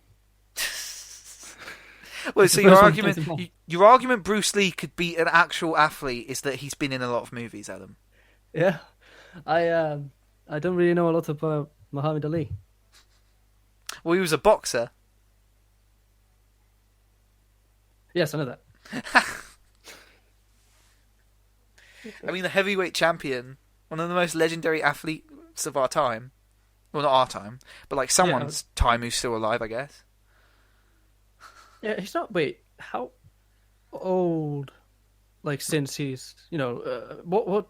Well, so your argument Bruce Lee could beat an actual athlete is that he's been in a lot of movies, Adam. Yeah. I don't really know a lot about Muhammad Ali. Well, he was a boxer. Yes, I know that. I mean, the heavyweight champion, one of the most legendary athletes of our time. Well, not our time, but like someone's time who's still alive, I guess. Yeah, he's not. Wait, how old? Like, since he's, what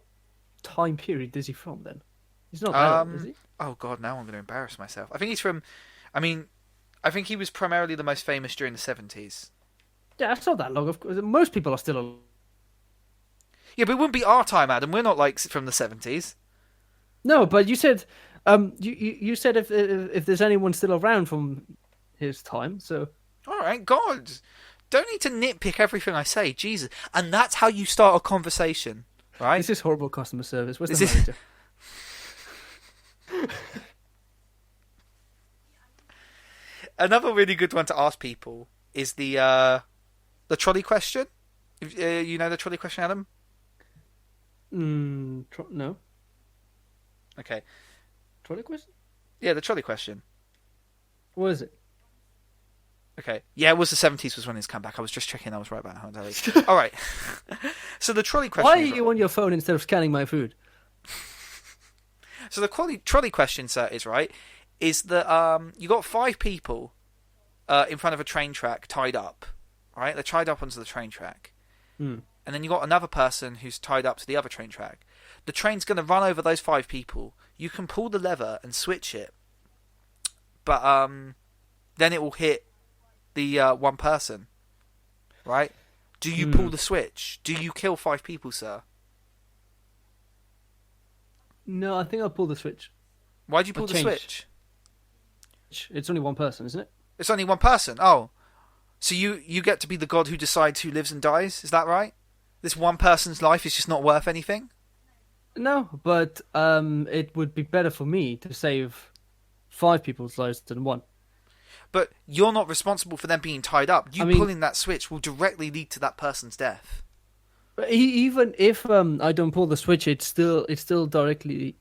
time period is he from then? He's not that old, is he? Oh God, now I'm going to embarrass myself. I think he's from. I think he was primarily the most famous during the 70s. Yeah, that's not that long. Of course, most people are still alive. Yeah, but it wouldn't be our time, Adam. We're not like from the 70s. No, but you said you said if there's anyone still around from his time, so All right, God, don't need to nitpick everything I say, Jesus. And that's how you start a conversation, right? this is horrible customer service. Where's This the is- manager? Another really good one to ask people is the trolley question. You know the trolley question, Adam? No. Okay. Trolley question? Yeah, the trolley question. What is it? Okay. Yeah, it was the 70s was when his comeback. I was just checking I was right about how All right. So the trolley question. Why are you on your phone instead of scanning my food? So the trolley question, sir, is right. Is that you got 5 people in front of a train track tied up, right? They're tied up onto the train track, and then you got another person who's tied up to the other train track. The train's going to run over those 5 people. You can pull the lever and switch it, but then it will hit the one person, right? Do you pull the switch? Do you kill 5 people, sir? No, I think I'll pull the switch. Why'd you pull the change. switch? It's only one person, isn't it? It's only one person. Oh, so you get to be the god who decides who lives and dies. Is that right? This one person's life is just not worth anything. No, but it would be better for me to save 5 people's lives than 1. But you're not responsible for them being tied up. You I mean- pulling that switch will directly lead to that person's death. But even if I don't pull the switch, it still directly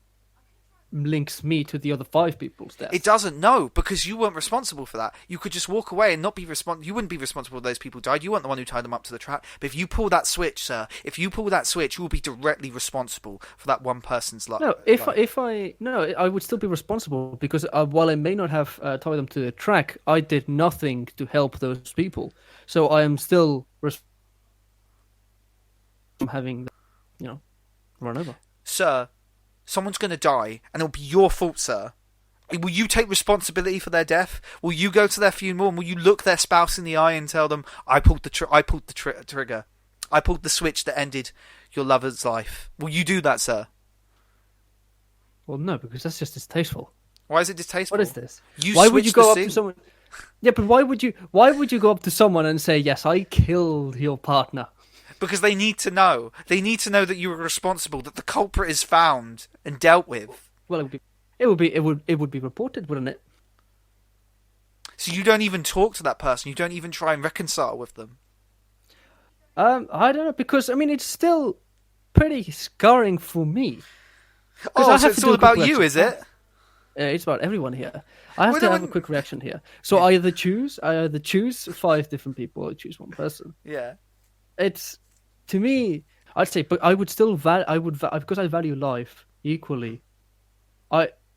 links me to the other 5 people's death. It doesn't, no, because you weren't responsible for that. You could just walk away and not be responsible. You wouldn't be responsible if those people died. You weren't the one who tied them up to the track. But if you pull that switch, sir, you will be directly responsible for that one person's life. No, I would still be responsible because while I may not have tied them to the track, I did nothing to help those people. So I am still from having, run over. Sir, someone's going to die, and it'll be your fault, sir. Will you take responsibility for their death? Will you go to their funeral and will you look their spouse in the eye and tell them, "I pulled the trigger. I pulled the switch that ended your lover's life"? Will you do that, sir? Well, no, because that's just distasteful. Why is it distasteful? What is this? You Why would you switched go the up scene. to someone? Yeah, but why would you go up to someone and say, "Yes, I killed your partner"? Because they need to know. They need to know that you were responsible, that the culprit is found and dealt with. Well, it would be reported, wouldn't it? So you don't even talk to that person. You don't even try and reconcile with them. I don't know, because I mean it's still pretty scarring for me. Oh, I so have to it's do all a quick about you, reaction. is it? It's about everyone here. I have Well, to no, have a when- quick reaction here. So I either choose 5 different people, or choose one person. Yeah. It's, to me, I'd say, but I would still because I value life equally.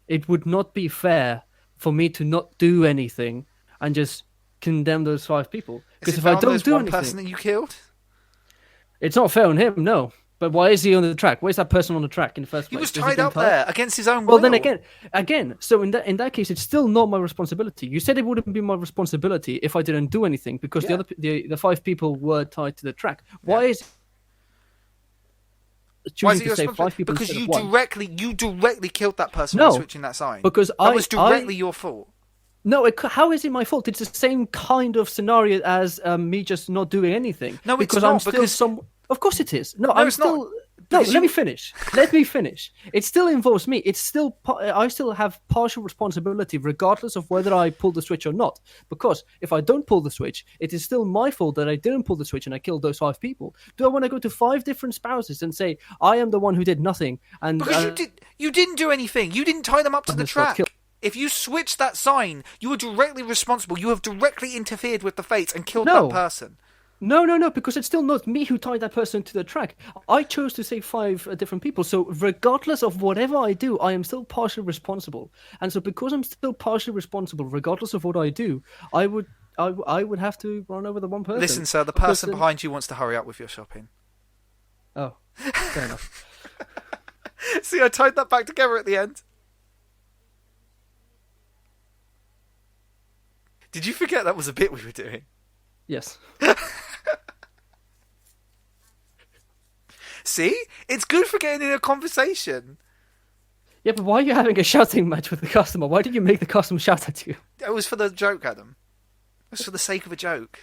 It would not be fair for me to not do anything and just condemn those 5 people. Because if I don't do one anything, person that you killed, it's not fair on him. No. But why is he on the track? Why is that person on the track in the first place? he was Has tied been up there against his own will. Well, then again. So in that case, it's still not my responsibility. You said it wouldn't be my responsibility if I didn't do anything because the 5 people were tied to the track. Why is Why is choosing it to say your 5 people Because instead you of 1? directly killed that person No, by switching that sign. because that was directly your fault. No, how is it my fault? It's the same kind of scenario as me just not doing anything. No, it's because not, I'm still because- Of course it is. No, it's not. No, Because let me finish. Let me finish. It still involves me. I still have partial responsibility regardless of whether I pull the switch or not. Because if I don't pull the switch, it is still my fault that I didn't pull the switch and I killed those 5 people. Do I want to go to 5 different spouses and say I am the one who did nothing? And Because you didn't do anything. You didn't tie them up to the That's not track. kill- If you switched that sign, you were directly responsible. You have directly interfered with the fates and killed No. that person. No, because it's still not me who tied that person to the track. I chose to save 5 different people. So regardless of whatever I do, I am still partially responsible. And so because I'm still partially responsible, regardless of what I do, I would have to run over the one person. Listen, sir, the Because person then- behind you wants to hurry up with your shopping. Oh, fair enough. See, I tied that back together at the end. Did you forget that was a bit we were doing? Yes. See? It's good for getting in a conversation. Yeah, but why are you having a shouting match with the customer? Why did you make the customer shout at you? It was for the joke, Adam. It was for the sake of a joke.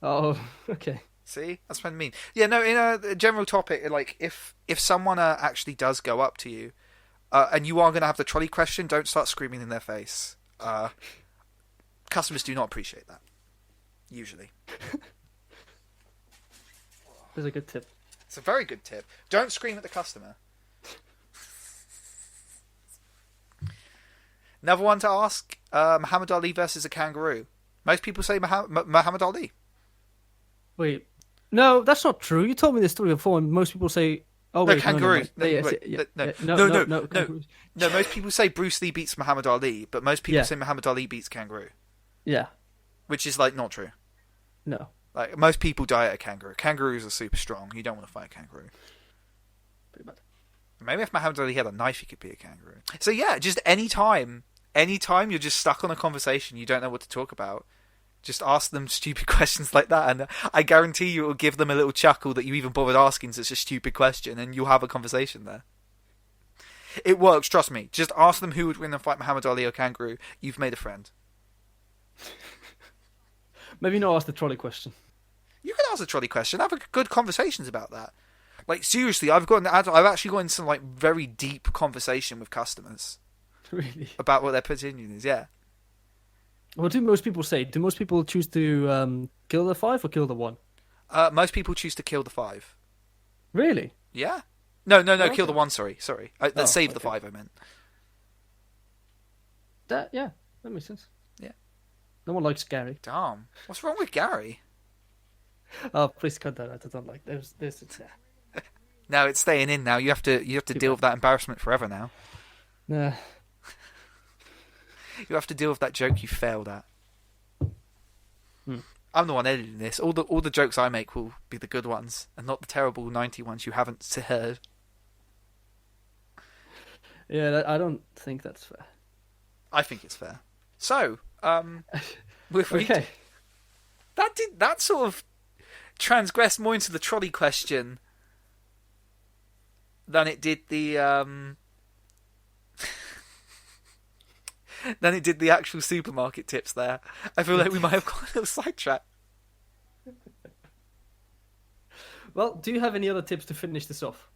Oh, okay. See? That's what I mean. Yeah, no, in a general topic, like, if someone actually does go up to you, and you are going to have the trolley question, don't start screaming in their face. Customers do not appreciate that. Usually. That's a good tip. It's a very good tip. Don't scream at the customer. Another one to ask, Muhammad Ali versus a kangaroo. Most people say Muhammad Ali. Wait. No, that's not true. You told me this story before, and most people say... Oh, no, wait, kangaroos. No, No, most people say Bruce Lee beats Muhammad Ali, but most people say Muhammad Ali beats kangaroo. Yeah. Which is, like, not true. No. Like, most people die at a kangaroo. Kangaroos are super strong. You don't want to fight a kangaroo. Pretty bad. Maybe if Muhammad Ali had a knife, he could be a kangaroo. So yeah, just anytime you're just stuck on a conversation, you don't know what to talk about, just ask them stupid questions like that, and I guarantee you it will give them a little chuckle that you even bothered asking such a stupid question, and you'll have a conversation there. It works, trust me. Just ask them who would win a fight, Muhammad Ali or kangaroo. You've made a friend. Maybe not ask the trolley question. You can ask the trolley question. Have good conversations about that. Like, seriously, I've actually got into some, like, very deep conversation with customers. Really? About what their opinion is, yeah. What do most people say? Do most people choose to kill the 5 or kill the 1? Most people choose to kill the 5. Really? Yeah. No, okay. Kill the 1, sorry. Save the 5, I meant. That makes sense. Yeah. No one likes Gary. Damn. What's wrong with Gary? Oh, please cut that out. I don't like this. No, it's staying in now. You have to deal with that embarrassment forever now. Nah. You have to deal with that joke you failed at. I'm the one editing this. All the jokes I make will be the good ones, and not the terrible 90 ones you haven't heard. Yeah, I don't think that's fair. I think it's fair. So, okay. That sort of transgressed more into the trolley question than it did the actual supermarket tips there. I feel like we might have got a little sidetracked. Well, do you have any other tips to finish this off?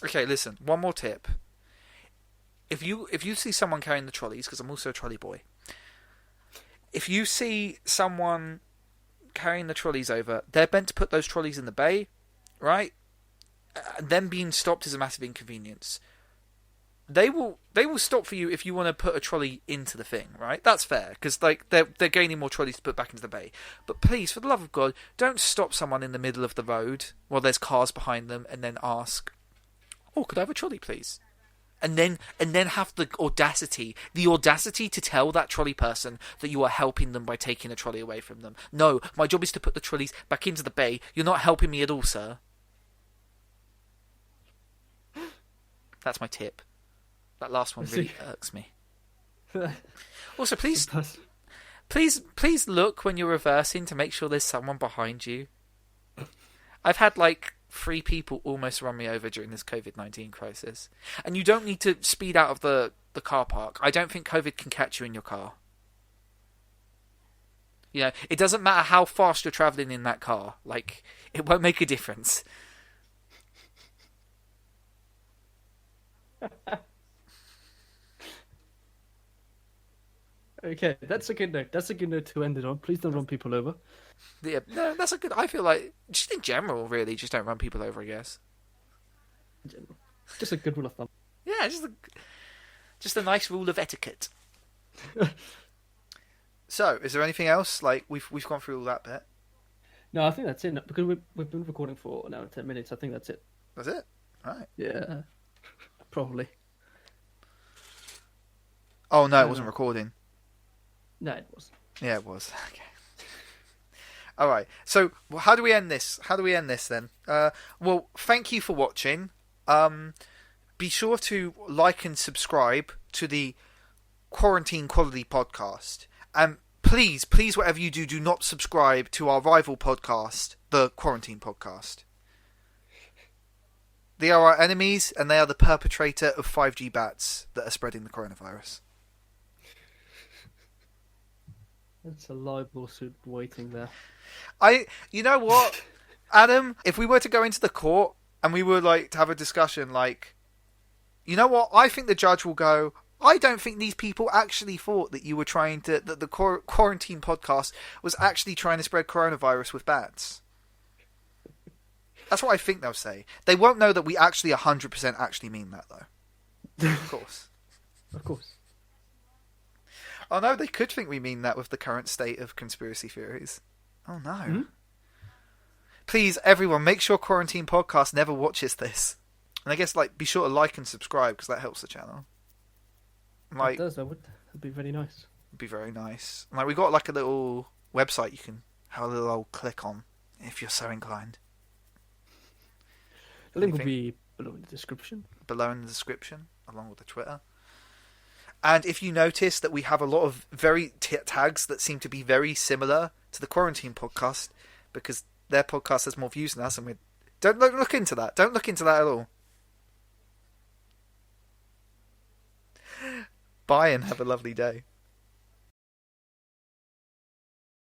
Okay, listen. One more tip. If you see someone carrying the trolleys, because I'm also a trolley boy. If you see someone carrying the trolleys over, they're meant to put those trolleys in the bay, right? Them being stopped is a massive inconvenience. They will stop for you if you want to put a trolley into the thing, right? That's fair, because like they're gaining more trolleys to put back into the bay. But please, for the love of God, don't stop someone in the middle of the road while there's cars behind them and then ask, "Oh, could I have a trolley, please?" And then have the audacity to tell that trolley person that you are helping them by taking the trolley away from them. No, my job is to put the trolleys back into the bay. You're not helping me at all, sir. That's my tip. That last one really irks me. Also, please look when you're reversing to make sure there's someone behind you. I've had like 3 people almost run me over during this COVID-19 crisis. And you don't need to speed out of the car park. I don't think COVID can catch you in your car. You know, it doesn't matter how fast you're travelling in that car. Like, it won't make a difference. Okay, that's a good note. That's a good note to end it on. Please don't run people over. Yeah, no, that's a good... I feel like, just in general, really, just don't run people over, I guess. In general. Just a good rule of thumb. Yeah, just a nice rule of etiquette. So, is there anything else? Like, we've gone through all that bit. No, I think that's it. Because we've been recording for an hour and 10 minutes. I think that's it. That's it? Right. Yeah. Probably. Oh, no, it wasn't recording. No, it wasn't. Yeah, it was. Okay. All right. So, how do we end this? Then? Well, thank you for watching. Be sure to like and subscribe to the Quarantine Quality Podcast. And please, whatever you do not subscribe to our rival podcast, the Quarantine Podcast. They are our enemies, and they are the perpetrator of 5G bats that are spreading the coronavirus. That's a libel suit waiting there. You know what, Adam? If we were to go into the court and we were like to have a discussion, like, you know what? I think the judge will go, I don't think these people actually thought that you were that the quarantine podcast was actually trying to spread coronavirus with bats. That's what I think they'll say. They won't know that we actually 100% actually mean that, though. Of course. Of course. Oh no, they could think we mean that with the current state of conspiracy theories. Oh no. Mm-hmm. Please, everyone, make sure Quarantine Podcast never watches this. And I guess, like, be sure to like and subscribe, because that helps the channel. Like, it does, that would be very nice. It'd be very nice. Like, we got like a little website you can have a little old click on, if you're so inclined. The link will be below in the description. Below in the description, along with the Twitter. And if you notice that we have a lot of very tags that seem to be very similar to the Quarantine Podcast, because their podcast has more views than us, and we don't look into that. Don't look into that at all. Bye and have a lovely day.